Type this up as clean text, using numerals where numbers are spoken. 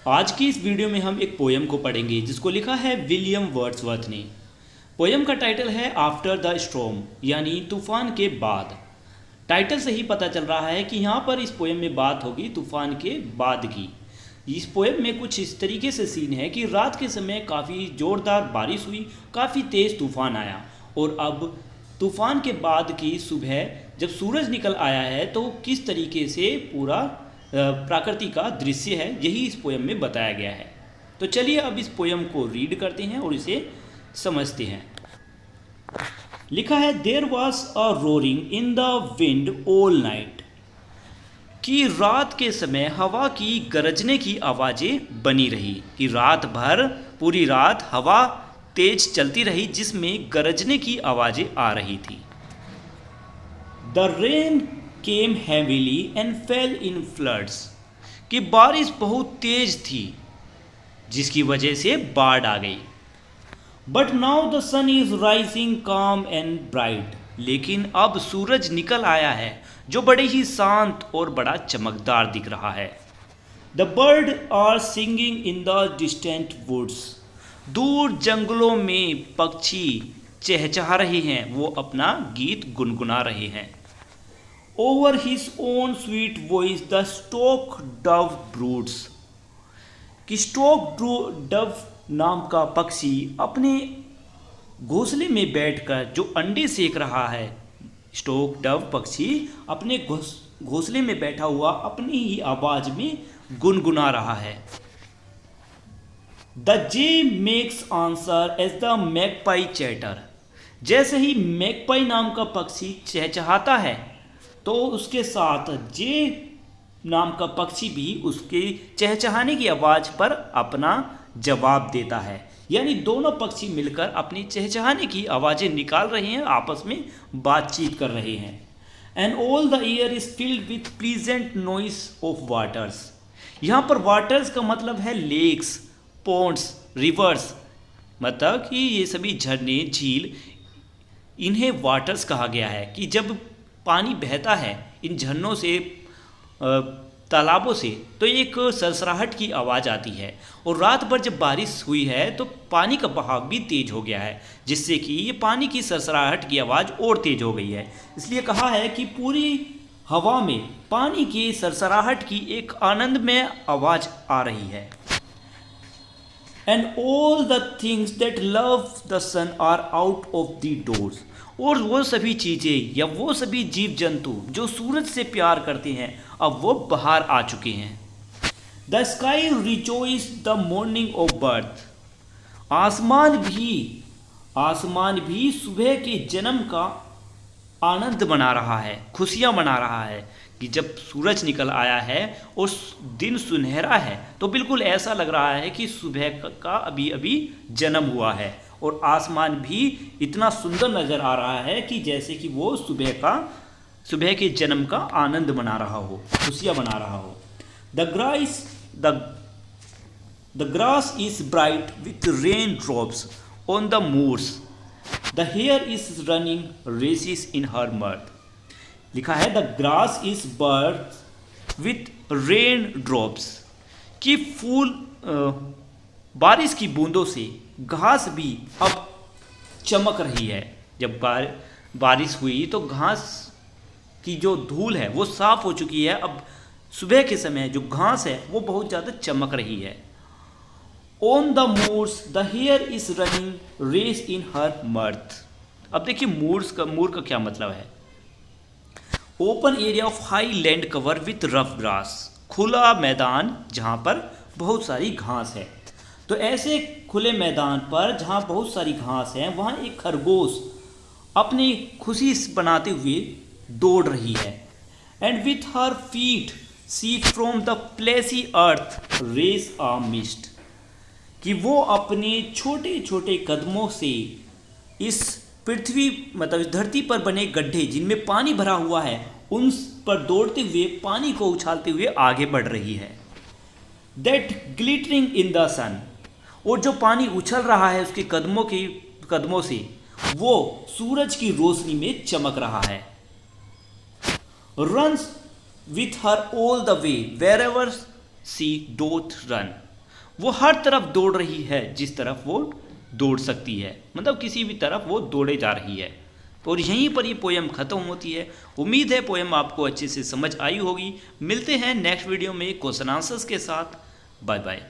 आज की इस वीडियो में हम एक पोयम को पढ़ेंगे जिसको लिखा है विलियम वर्ड्सवर्थ ने। पोयम का टाइटल है आफ्टर द स्टॉर्म, यानी तूफान के बाद। टाइटल से ही पता चल रहा है कि यहाँ पर इस पोयम में बात होगी तूफान के बाद की। इस पोयम में कुछ इस तरीके से सीन है कि रात के समय काफ़ी ज़ोरदार बारिश हुई, काफ़ी तेज़ तूफान आया, और अब तूफान के बाद की सुबह जब सूरज निकल आया है तो किस तरीके से पूरा प्रकृति का दृश्य है, यही इस पोयम में बताया गया है। तो चलिए अब इस पोयम को रीड करते हैं और इसे समझते हैं। लिखा है, there was a roaring in the wind all night, कि रात के समय हवा की गरजने की आवाज़ें बनी रही, कि रात भर पूरी रात हवा तेज चलती रही जिसमें गरजने की आवाज़ें आ रही थी। The rain came heavily and fail in floods, कि बारिश बहुत तेज थी जिसकी वजह से बाढ़ आ गई। But now the sun is rising calm and bright, लेकिन अब सूरज निकल आया है जो बड़े ही शांत और बड़ा चमकदार दिख रहा है। The bird are singing in the distant woods, दूर जंगलों में पक्षी चहचहा रहे हैं, वो अपना गीत गुनगुना रहे हैं। Over his own sweet voice the stock Dove breeds, कि स्टॉक डव नाम का पक्षी अपने घोंसले में बैठकर जो अंडे सेक रहा है, स्टॉक डव पक्षी अपने घोंसले में बैठा हुआ अपनी ही आवाज में गुनगुना रहा है। The jay makes answer as the magpie chatter, जैसे ही मैगपाई नाम का पक्षी चहचहाता है तो उसके साथ जे नाम का पक्षी भी उसके चहचहाने की आवाज़ पर अपना जवाब देता है, यानी दोनों पक्षी मिलकर अपनी चहचहाने की आवाज़ें निकाल रहे हैं, आपस में बातचीत कर रहे हैं। And all the air is filled with pleasant noise of waters, यहाँ पर वाटर्स का मतलब है लेक्स, पॉन्ड्स, रिवर्स, मतलब कि ये सभी झरने, झील, इन्हें वाटर्स कहा गया है। कि जब पानी बहता है इन झरनों से, तालाबों से, तो एक सरसराहट की आवाज़ आती है। और रात भर जब बारिश हुई है तो पानी का बहाव भी तेज हो गया है, जिससे कि ये पानी की सरसराहट की आवाज़ और तेज हो गई है। इसलिए कहा है कि पूरी हवा में पानी की सरसराहट की एक आनंदमय आवाज़ आ रही है। And all the things that love the sun are out of the doors, और वो सभी चीज़ें या वो सभी जीव जंतु जो सूरज से प्यार करते हैं अब वो बाहर आ चुके हैं। The sky rejoice the morning of birth, आसमान भी सुबह के जन्म का आनंद मना रहा है, खुशियाँ मना रहा है। कि जब सूरज निकल आया है और दिन सुनहरा है तो बिल्कुल ऐसा लग रहा है कि सुबह का अभी अभी जन्म हुआ है, और आसमान भी इतना सुंदर नज़र आ रहा है कि जैसे कि वो सुबह के जन्म का आनंद मना रहा हो, खुशियाँ मना रहा हो। The grass is bright with rain drops on the moors, the hare is running races in her mirth, लिखा है the grass is birth with rain drops, कि फूल बारिश की बूंदों से घास भी अब चमक रही है। जब बारिश हुई तो घास की जो धूल है वो साफ हो चुकी है, अब सुबह के समय जो घास है वो बहुत ज़्यादा चमक रही है। On the moors the hare is running race in her mirth, अब देखिए मूर का क्या मतलब है। Open area of high land cover with rough grass, खुला मैदान जहाँ पर बहुत सारी घास है। तो ऐसे खुले मैदान पर जहाँ बहुत सारी घास है वहाँ एक खरगोश अपनी खुशी बनाते हुए दौड़ रही है। And with her feet she from the plashy earth raises a mist, कि वो अपने छोटे छोटे कदमों से इस पृथ्वी मतलब इस धरती पर बने गड्ढे जिनमें पानी भरा हुआ है उन पर दौड़ते हुए पानी को उछालते हुए आगे बढ़ रही है। दैट ग्लिटरिंग इन द सन, और जो पानी उछल रहा है उसके कदमों से वो सूरज की रोशनी में चमक रहा है। Runs with her all the way wherever she doth run, वो हर तरफ दौड़ रही है जिस तरफ वो दौड़ सकती है, मतलब किसी भी तरफ वो दौड़े जा रही है। और यहीं पर ये पोएम ख़त्म होती है। उम्मीद है पोएम आपको अच्छे से समझ आई होगी। मिलते हैं नेक्स्ट वीडियो में क्वेश्चन आंसर्स के साथ। Bye bye.